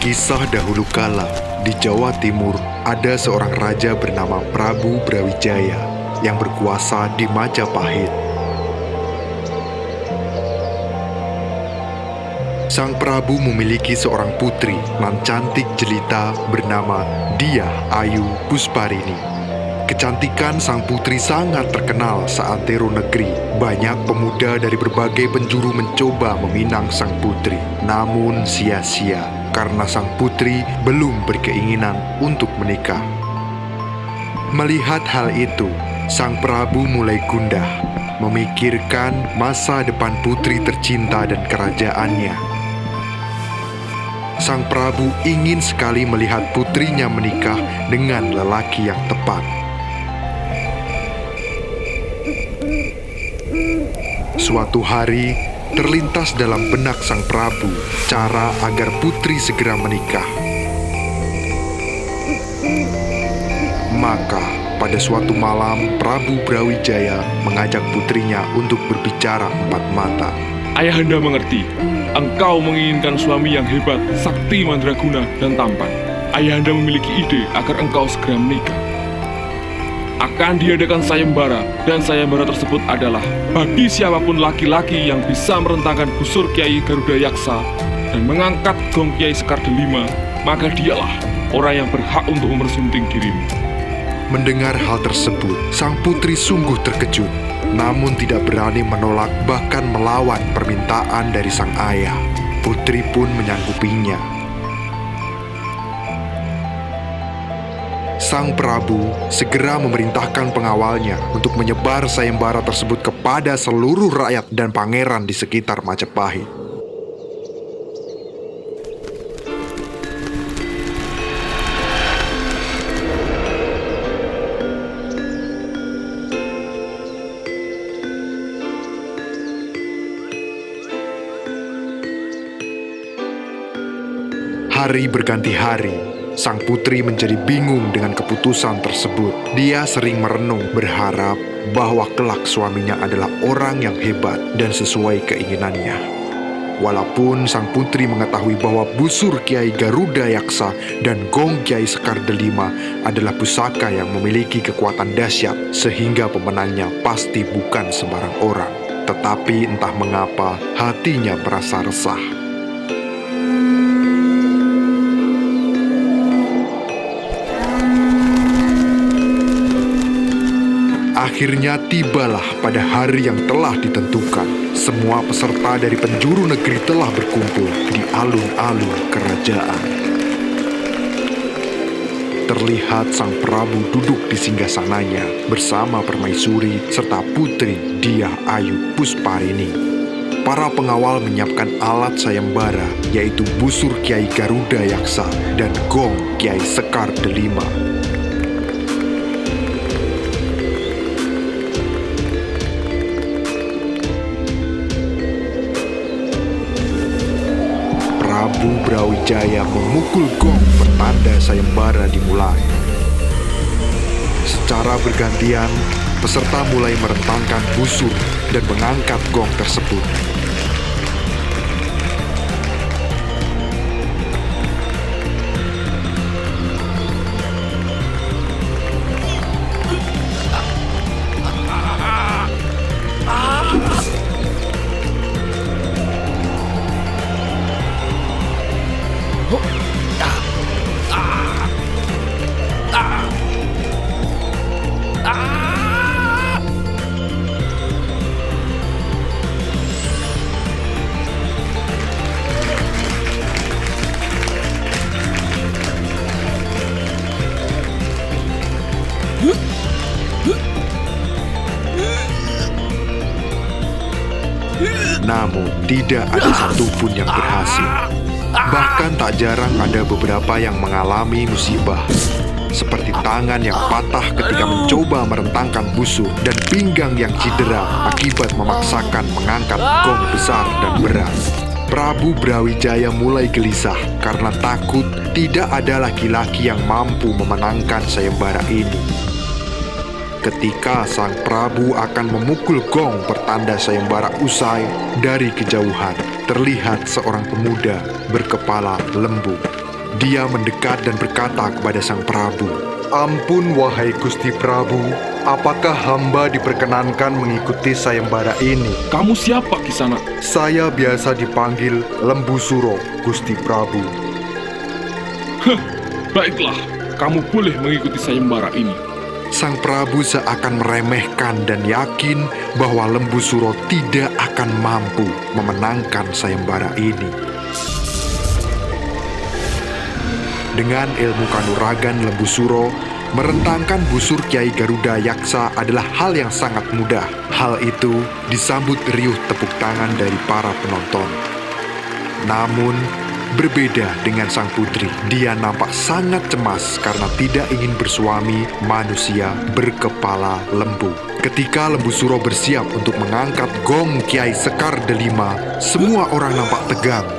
Kisah dahulu kala, di Jawa Timur ada seorang raja bernama Prabu Brawijaya yang berkuasa di Majapahit. Sang Prabu memiliki seorang putri nan cantik jelita bernama Dyah Ayu Pusparini. Kecantikan sang putri sangat terkenal seantero negeri. Banyak pemuda dari berbagai penjuru mencoba meminang sang putri, namun sia-sia karena sang putri belum berkeinginan untuk menikah. Melihat hal itu, sang Prabu mulai gundah, memikirkan masa depan putri tercinta dan kerajaannya. Sang Prabu ingin sekali melihat putrinya menikah dengan lelaki yang tepat. Suatu hari, terlintas dalam benak sang Prabu cara agar putri segera menikah. Maka, pada suatu malam, Prabu Brawijaya mengajak putrinya untuk berbicara empat mata. Ayahanda mengerti, engkau menginginkan suami yang hebat, sakti, mandraguna, dan tampan. Ayahanda memiliki ide agar engkau segera menikah. Akan diadakan sayembara, dan sayembara tersebut adalah bagi siapapun laki-laki yang bisa merentangkan busur Kiai Garuda Yaksa dan mengangkat gong Kiai Sekar Delima, maka dialah orang yang berhak untuk mempersunting dirimu. Mendengar hal tersebut, sang putri sungguh terkejut, namun tidak berani menolak bahkan melawan permintaan dari sang ayah. Putri pun menyanggupinya. Sang Prabu segera memerintahkan pengawalnya untuk menyebar sayembara tersebut kepada seluruh rakyat dan pangeran di sekitar Majapahit. Hari berganti hari, sang putri menjadi bingung dengan keputusan tersebut. Dia sering merenung, berharap bahwa kelak suaminya adalah orang yang hebat dan sesuai keinginannya. Walaupun sang putri mengetahui bahwa busur Kiai Garuda Yaksa dan gong Kiai Sekar Delima adalah pusaka yang memiliki kekuatan dahsyat, sehingga pemenangnya pasti bukan sembarang orang. Tetapi entah mengapa hatinya merasa resah. Akhirnya tibalah pada hari yang telah ditentukan. Semua peserta dari penjuru negeri telah berkumpul di alun-alun kerajaan. Terlihat sang Prabu duduk di singgasananya bersama permaisuri serta putri Dyah Ayu Pusparini. Para pengawal menyiapkan alat sayembara, yaitu busur Kiai Garuda Yaksa dan gong Kiai Sekar Delima. Prabu Brawijaya memukul gong pertanda sayembara dimulai. Secara bergantian, peserta mulai merentangkan busur dan mengangkat gong tersebut. Namun, tidak ada satupun yang berhasil. Bahkan tak jarang ada beberapa yang mengalami musibah, seperti tangan yang patah ketika mencoba merentangkan busur dan pinggang yang cedera akibat memaksakan mengangkat gong besar dan berat. Prabu Brawijaya mulai gelisah karena takut tidak ada laki-laki yang mampu memenangkan sayembara ini. Ketika sang Prabu akan memukul gong pertanda sayembara usai, dari kejauhan terlihat seorang pemuda berkepala lembu. Dia mendekat dan berkata kepada Sang Prabu, "Ampun wahai Gusti Prabu, apakah hamba diperkenankan mengikuti sayembara ini?" Kamu siapa, Kisana? "Saya biasa dipanggil Lembu Suro, Gusti Prabu." Baiklah, kamu boleh mengikuti sayembara ini. Sang Prabu seakan meremehkan dan yakin bahwa Lembu Suro tidak akan mampu memenangkan sayembara ini. Dengan ilmu kanuragan Lembu Suro, merentangkan busur Kiai Garuda Yaksa adalah hal yang sangat mudah. Hal itu disambut riuh tepuk tangan dari para penonton. Namun, berbeda dengan sang putri, dia nampak sangat cemas karena tidak ingin bersuami manusia berkepala lembu. Ketika Lembu Suro bersiap untuk mengangkat gong Kiai Sekar Delima, semua orang nampak tegang.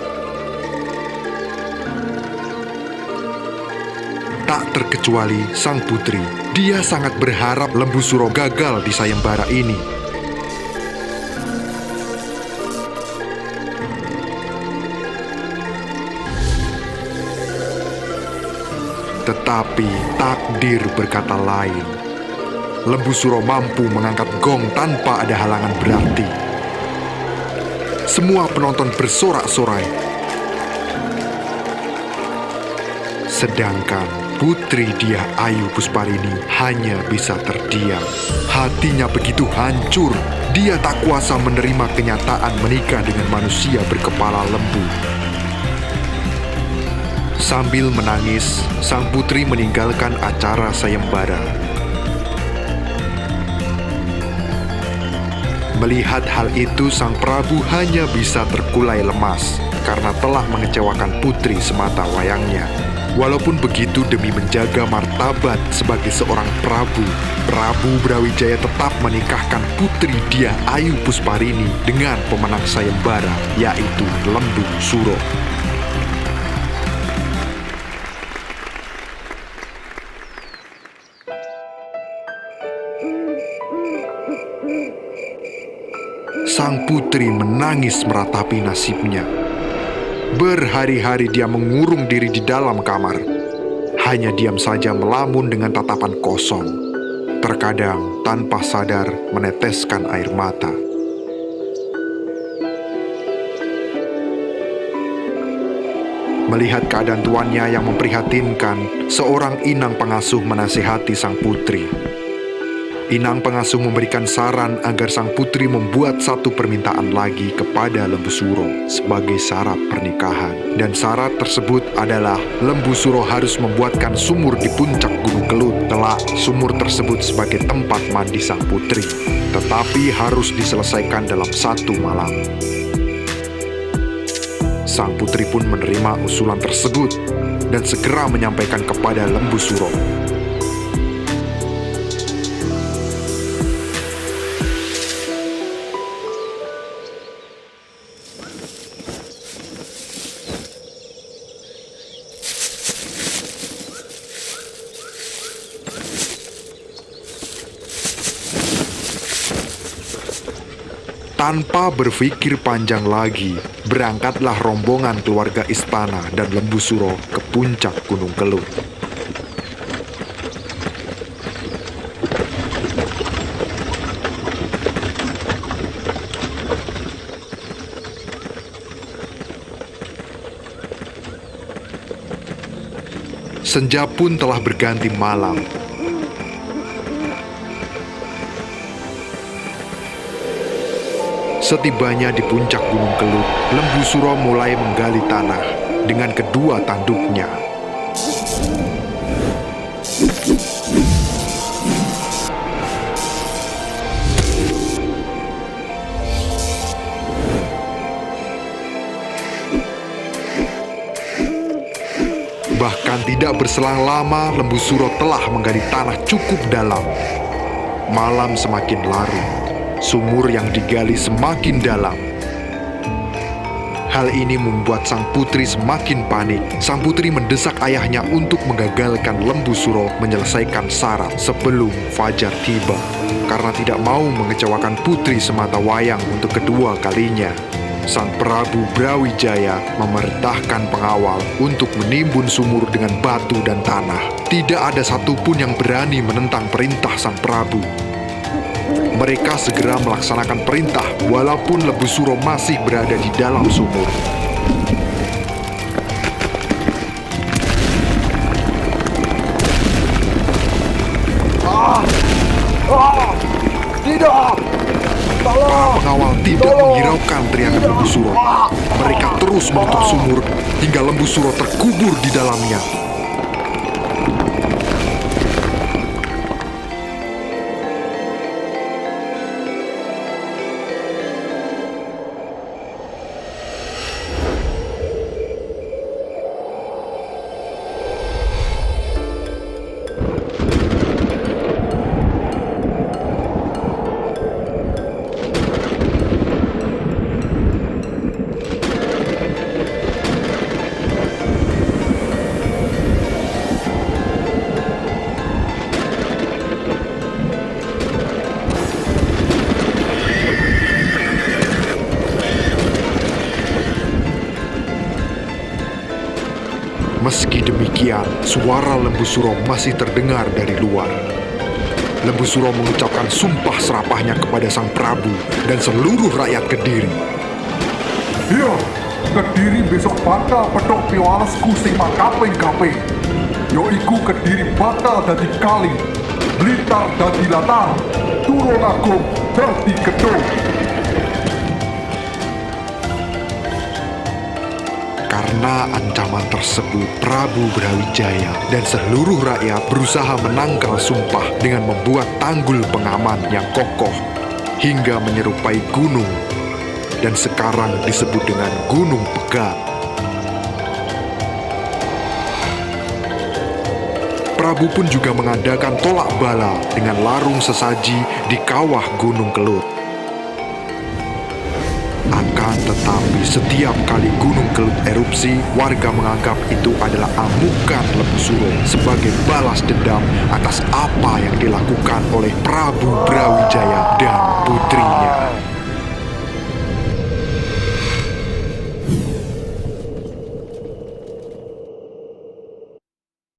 Tak terkecuali sang putri. Dia sangat berharap Lembu Suro gagal di sayembara ini. Tetapi takdir berkata lain. Lembu Suro mampu mengangkat gong tanpa ada halangan berarti. Semua penonton bersorak-sorai. Sedangkan Putri Diah Ayu Pusparini hanya bisa terdiam. Hatinya begitu hancur. Dia tak kuasa menerima kenyataan menikah dengan manusia berkepala lembu. Sambil menangis, sang putri meninggalkan acara sayembara. Melihat hal itu, Sang Prabu hanya bisa terkulai lemas karena telah mengecewakan putri semata wayangnya. Walaupun begitu, demi menjaga martabat sebagai seorang Prabu, Prabu Brawijaya tetap menikahkan Putri Diah Ayu Pusparini dengan pemenang sayembara, yaitu Lembu Suro. Sang putri menangis meratapi nasibnya. Berhari-hari dia mengurung diri di dalam kamar. Hanya diam saja melamun dengan tatapan kosong. Terkadang tanpa sadar meneteskan air mata. Melihat keadaan tuannya yang memprihatinkan, seorang inang pengasuh menasihati sang putri. Inang pengasuh memberikan saran agar sang putri membuat satu permintaan lagi kepada Lembu Suro sebagai syarat pernikahan. Dan syarat tersebut adalah Lembu Suro harus membuatkan sumur di puncak Gunung Kelut. Kelak sumur tersebut sebagai tempat mandi sang putri, tetapi harus diselesaikan dalam satu malam. Sang putri pun menerima usulan tersebut dan segera menyampaikan kepada Lembu Suro. Tanpa berpikir panjang lagi, berangkatlah rombongan keluarga istana dan Lembu Suro ke puncak Gunung Kelut. Senja pun telah berganti malam. Setibanya di puncak Gunung Kelut, Lembu Suro mulai menggali tanah dengan kedua tanduknya. Bahkan tidak berselang lama, Lembu Suro telah menggali tanah cukup dalam. Malam semakin larut. Sumur yang digali semakin dalam. Hal ini membuat sang putri semakin panik. Sang putri mendesak ayahnya untuk menggagalkan Lembu Suro menyelesaikan syarat sebelum fajar tiba, karena tidak mau mengecewakan putri semata wayang untuk kedua kalinya. Sang Prabu Brawijaya memerintahkan pengawal untuk menimbun sumur dengan batu dan tanah. Tidak ada satupun yang berani menentang perintah Sang Prabu. Mereka segera melaksanakan perintah walaupun Lembu Suro masih berada di dalam sumur. Tidak! Tolong! Pengawal tidak menghiraukan teriakan Lembu Suro. Mereka terus menutup sumur hingga Lembu Suro terkubur di dalamnya. Meski demikian, suara Lembu Suro masih terdengar dari luar. Lembu Suro mengucapkan sumpah serapahnya kepada Sang Prabu dan seluruh rakyat Kediri. Iya, Kediri besok bakal pedok piwalesku sing makaping-kaping. Yoiku Kediri bakal dadi kali, Blitar dadi latar, Tulungagung dadi gedung. Karena ancaman tersebut, Prabu Brawijaya dan seluruh rakyat berusaha menangkal sumpah dengan membuat tanggul pengaman yang kokoh hingga menyerupai gunung dan sekarang disebut dengan Gunung Pegat. Prabu pun juga mengadakan tolak bala dengan larung sesaji di kawah Gunung Kelut. Akan tetapi setiap kali Gunung Kelut erupsi, warga menganggap itu adalah amukan Lembu Suro sebagai balas dendam atas apa yang dilakukan oleh Prabu Brawijaya dan putrinya.